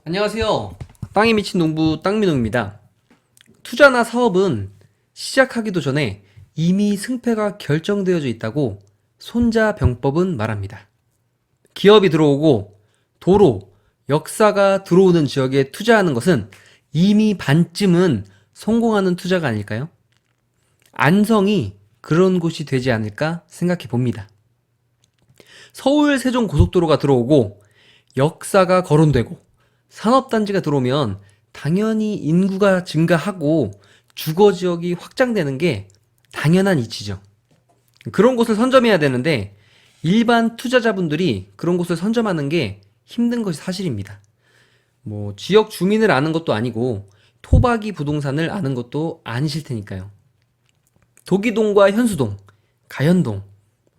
안녕하세요. 땅에 미친 농부 땅민호입니다. 투자나 사업은 시작하기도 전에 이미 승패가 결정되어져 있다고 손자병법은 말합니다. 기업이 들어오고 도로, 역사가 들어오는 지역에 투자하는 것은 이미 반쯤은 성공하는 투자가 아닐까요? 안성이 그런 곳이 되지 않을까 생각해 봅니다. 서울 세종 고속도로가 들어오고 역사가 거론되고 산업단지가 들어오면 당연히 인구가 증가하고 주거 지역이 확장되는 게 당연한 이치죠. 그런 곳을 선점해야 되는데 일반 투자자분들이 그런 곳을 선점하는 게 힘든 것이 사실입니다. 뭐 지역 주민을 아는 것도 아니고 토박이 부동산을 아는 것도 아니실 테니까요. 도기동과 현수동, 가현동,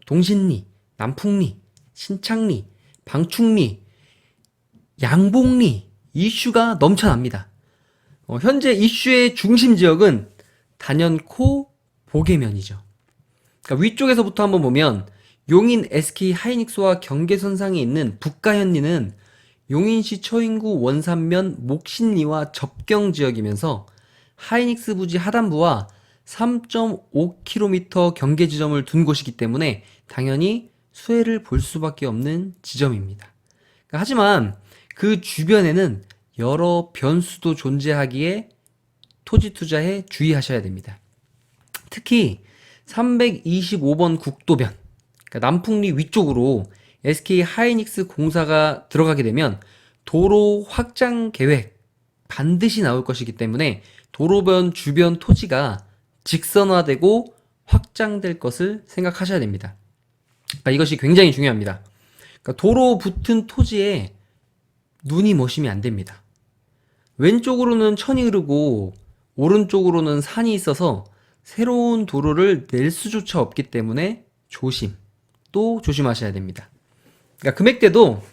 동신리, 남풍리, 신창리, 방충리, 양봉리 이슈가 넘쳐납니다. 현재 이슈의 중심 지역은 단연코 보계면이죠. 그러니까 위쪽에서부터 한번 보면 용인 SK 하이닉스와 경계선상에 있는 북가현리는 용인시 처인구 원산면 목신리와 접경 지역이면서 하이닉스 부지 하단부와 3.5km 경계 지점을 둔 곳이기 때문에 당연히 수혜를 볼 수밖에 없는 지점입니다. 하지만 그 주변에는 여러 변수도 존재하기에 토지 투자에 주의하셔야 됩니다. 특히 325번 국도변, 그러니까 남풍리 위쪽으로 SK 하이닉스 공사가 들어가게 되면 도로 확장 계획 반드시 나올 것이기 때문에 도로변 주변 토지가 직선화되고 확장될 것을 생각하셔야 됩니다. 그러니까 이것이 굉장히 중요합니다. 그러니까 도로 붙은 토지에 눈이 머시면 안 됩니다. 왼쪽으로는 천이 흐르고 오른쪽으로는 산이 있어서 새로운 도로를 낼 수조차 없기 때문에 또 조심하셔야 됩니다. 그러니까 금액대도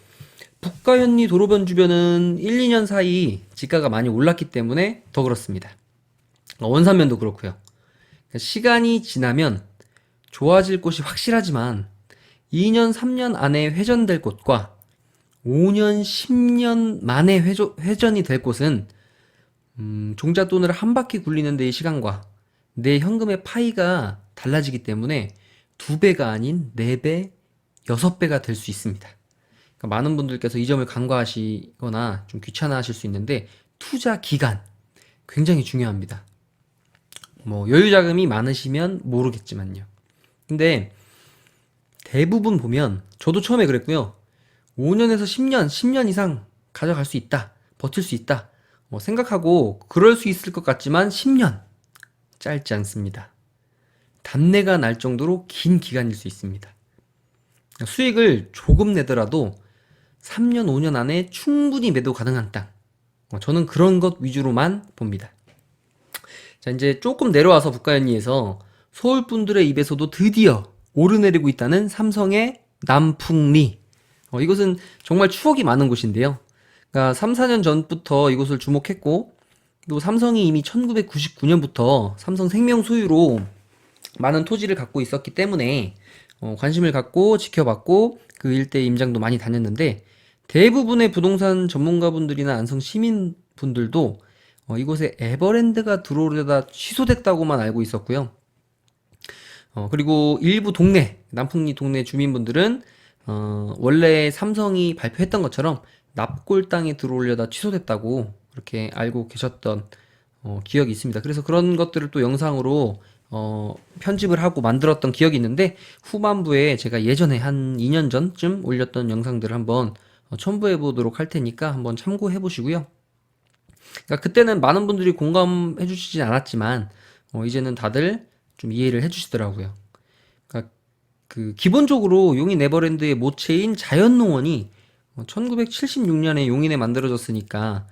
북가현리 도로변 주변은 1, 2년 사이 지가가 많이 올랐기 때문에 더 그렇습니다. 원산면도 그렇고요. 그러니까 시간이 지나면 좋아질 곳이 확실하지만 2년, 3년 안에 회전될 곳과 5년, 10년 만에 회전이 될 곳은 종잣돈을 한 바퀴 굴리는 데의 시간과 내 현금의 파이가 달라지기 때문에 2배가 아닌 4배, 6배가 될 수 있습니다. 그러니까 많은 분들께서 이 점을 간과하시거나 좀 귀찮아하실 수 있는데 투자 기간 굉장히 중요합니다. 뭐 여유 자금이 많으시면 모르겠지만요. 근데 대부분 보면 저도 처음에 그랬고요. 5년에서 10년 이상 가져갈 수 있다. 버틸 수 있다. 생각하고 그럴 수 있을 것 같지만 10년 짧지 않습니다. 단내가 날 정도로 긴 기간일 수 있습니다. 수익을 조금 내더라도 3년, 5년 안에 충분히 매도 가능한 땅. 저는 그런 것 위주로만 봅니다. 자, 이제 조금 내려와서 북가현리에서 서울 분들의 입에서도 드디어 오르내리고 있다는 삼성의 남풍리. 이것은 정말 추억이 많은 곳인데요. 그러니까 3, 4년 전부터 이곳을 주목했고, 또 삼성이 이미 1999년부터 삼성생명 소유로 많은 토지를 갖고 있었기 때문에 관심을 갖고 지켜봤고 그 일대 임장도 많이 다녔는데 대부분의 부동산 전문가분들이나 안성 시민분들도 이곳에 에버랜드가 들어오려다 취소됐다고만 알고 있었고요. 그리고 일부 남풍리 동네 주민분들은 원래 삼성이 발표했던 것처럼 납골 땅에 들어오려다 취소됐다고 그렇게 알고 계셨던 기억이 있습니다. 그래서 그런 것들을 또 영상으로 편집을 하고 만들었던 기억이 있는데 후반부에 제가 예전에 한 2년 전쯤 올렸던 영상들을 한번 첨부해 보도록 할 테니까 한번 참고해 보시고요. 그러니까 그때는 많은 분들이 공감해 주시지 않았지만 이제는 다들 좀 이해를 해 주시더라고요. 그러니까 그 기본적으로 용인 에버랜드의 모체인 자연농원이 1976년에 용인에 만들어졌으니까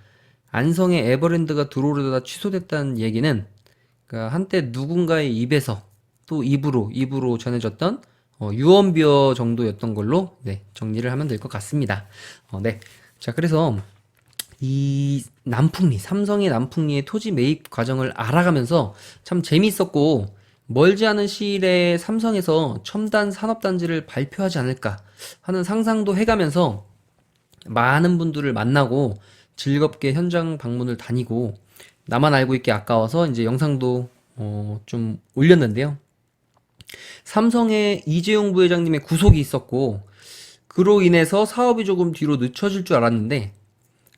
안성에 에버랜드가 들어오려다 취소됐다는 얘기는 그러니까 한때 누군가의 입에서 또 입으로 전해졌던 유언비어 정도였던 걸로 네, 정리를 하면 될 것 같습니다. 네. 자, 그래서 이 삼성의 남풍리의 토지 매입 과정을 알아가면서 참 재미있었고 멀지 않은 시일에 삼성에서 첨단 산업단지를 발표하지 않을까 하는 상상도 해가면서 많은 분들을 만나고 즐겁게 현장 방문을 다니고 나만 알고 있기 아까워서 이제 영상도 좀 올렸는데요. 삼성의 이재용 부회장님의 구속이 있었고 그로 인해서 사업이 조금 뒤로 늦춰질 줄 알았는데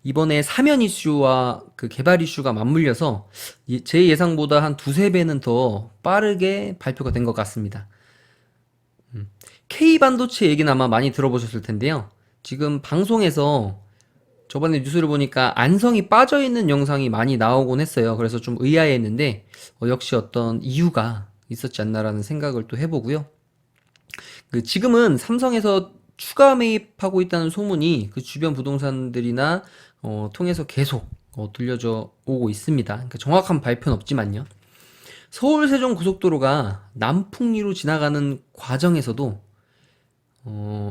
이번에 사면 이슈와 그 개발 이슈가 맞물려서 제 예상보다 한 두세 배는 더 빠르게 발표가 된 것 같습니다. K반도체 얘기는 아마 많이 들어보셨을 텐데요. 지금 방송에서 저번에 뉴스를 보니까 안성이 빠져있는 영상이 많이 나오곤 했어요. 그래서 좀 의아했는데 역시 어떤 이유가 있었지 않나라는 생각을 또 해보고요. 지금은 삼성에서 추가 매입하고 있다는 소문이 그 주변 부동산들이나 통해서 계속 들려져 오고 있습니다. 그러니까 정확한 발표는 없지만요. 서울 세종 고속도로가 남풍리로 지나가는 과정에서도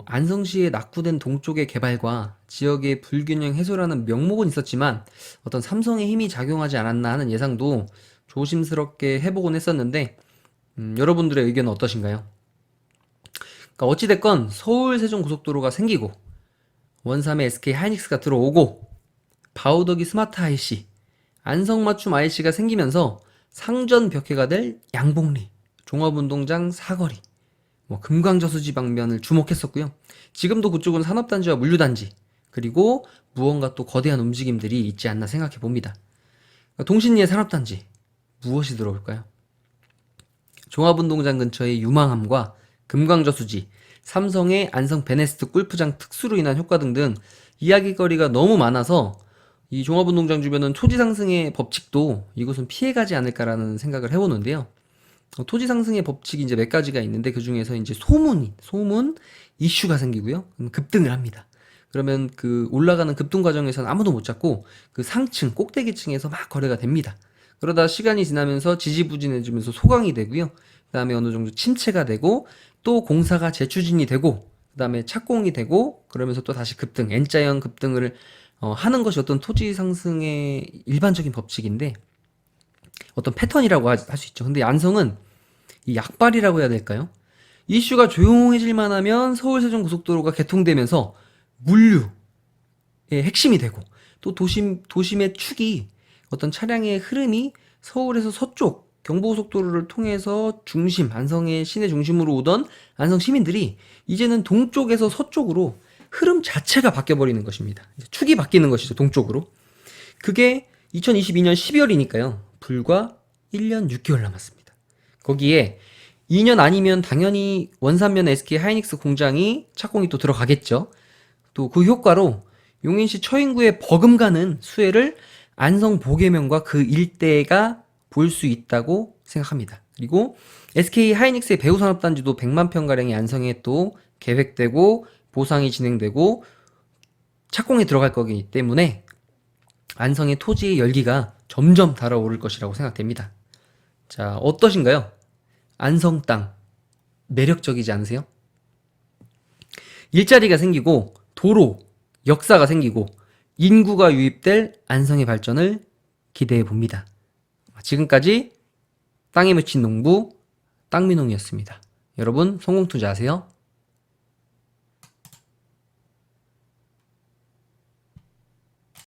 안성시의 낙후된 동쪽의 개발과 지역의 불균형 해소라는 명목은 있었지만 어떤 삼성의 힘이 작용하지 않았나 하는 예상도 조심스럽게 해보곤 했었는데 여러분들의 의견은 어떠신가요? 그러니까 어찌됐건 서울 세종 고속도로가 생기고 원삼의 SK 하이닉스가 들어오고 바우더기 스마트 IC, 안성맞춤 IC가 생기면서 상전 벽해가 될 양봉리, 종합운동장 사거리, 금강저수지 방면을 주목했었고요. 지금도 그쪽은 산업단지와 물류단지, 그리고 무언가 또 거대한 움직임들이 있지 않나 생각해 봅니다. 동신리의 산업단지, 무엇이 들어올까요? 종합운동장 근처의 유망함과 금강저수지, 삼성의 안성 베네스트 골프장 특수로 인한 효과 등등 이야기거리가 너무 많아서 이 종합운동장 주변은 토지 상승의 법칙도 이곳은 피해가지 않을까라는 생각을 해보는데요. 토지 상승의 법칙이 이제 몇 가지가 있는데 그 중에서 이제 소문 이슈가 생기고요. 급등을 합니다. 그러면 그 올라가는 급등 과정에서는 아무도 못 잡고 그 상층 꼭대기층에서 막 거래가 됩니다. 그러다 시간이 지나면서 지지부진해지면서 소강이 되고요. 그다음에 어느 정도 침체가 되고 또 공사가 재추진이 되고 그다음에 착공이 되고 그러면서 또 다시 급등 N자형 급등을 하는 것이 어떤 토지 상승의 일반적인 법칙인데 어떤 패턴이라고 할 수 있죠. 근데 안성은 이 약발이라고 해야 될까요? 이슈가 조용해질만 하면 서울 세종 고속도로가 개통되면서 물류의 핵심이 되고 또 도심의 축이 어떤 차량의 흐름이 서울에서 서쪽 경부고속도로를 통해서 안성의 시내 중심으로 오던 안성 시민들이 이제는 동쪽에서 서쪽으로 흐름 자체가 바뀌어버리는 것입니다. 축이 바뀌는 것이죠, 동쪽으로. 그게 2022년 12월이니까요. 불과 1년 6개월 남았습니다. 거기에 2년 아니면 당연히 원산면 SK 하이닉스 공장이 착공이 또 들어가겠죠. 또 그 효과로 용인시 처인구에 버금가는 수혜를 안성 보계면과 그 일대가 볼 수 있다고 생각합니다. 그리고 SK 하이닉스의 배후산업단지도 100만 평가량의 안성에 또 계획되고 보상이 진행되고 착공에 들어갈 거기 때문에 안성의 토지의 열기가 점점 달아오를 것이라고 생각됩니다. 자, 어떠신가요? 안성 땅 매력적이지 않으세요? 일자리가 생기고 도로, 역사가 생기고 인구가 유입될 안성의 발전을 기대해 봅니다. 지금까지 땅에 묻힌 농부 땅민홍이었습니다. 여러분 성공투자하세요.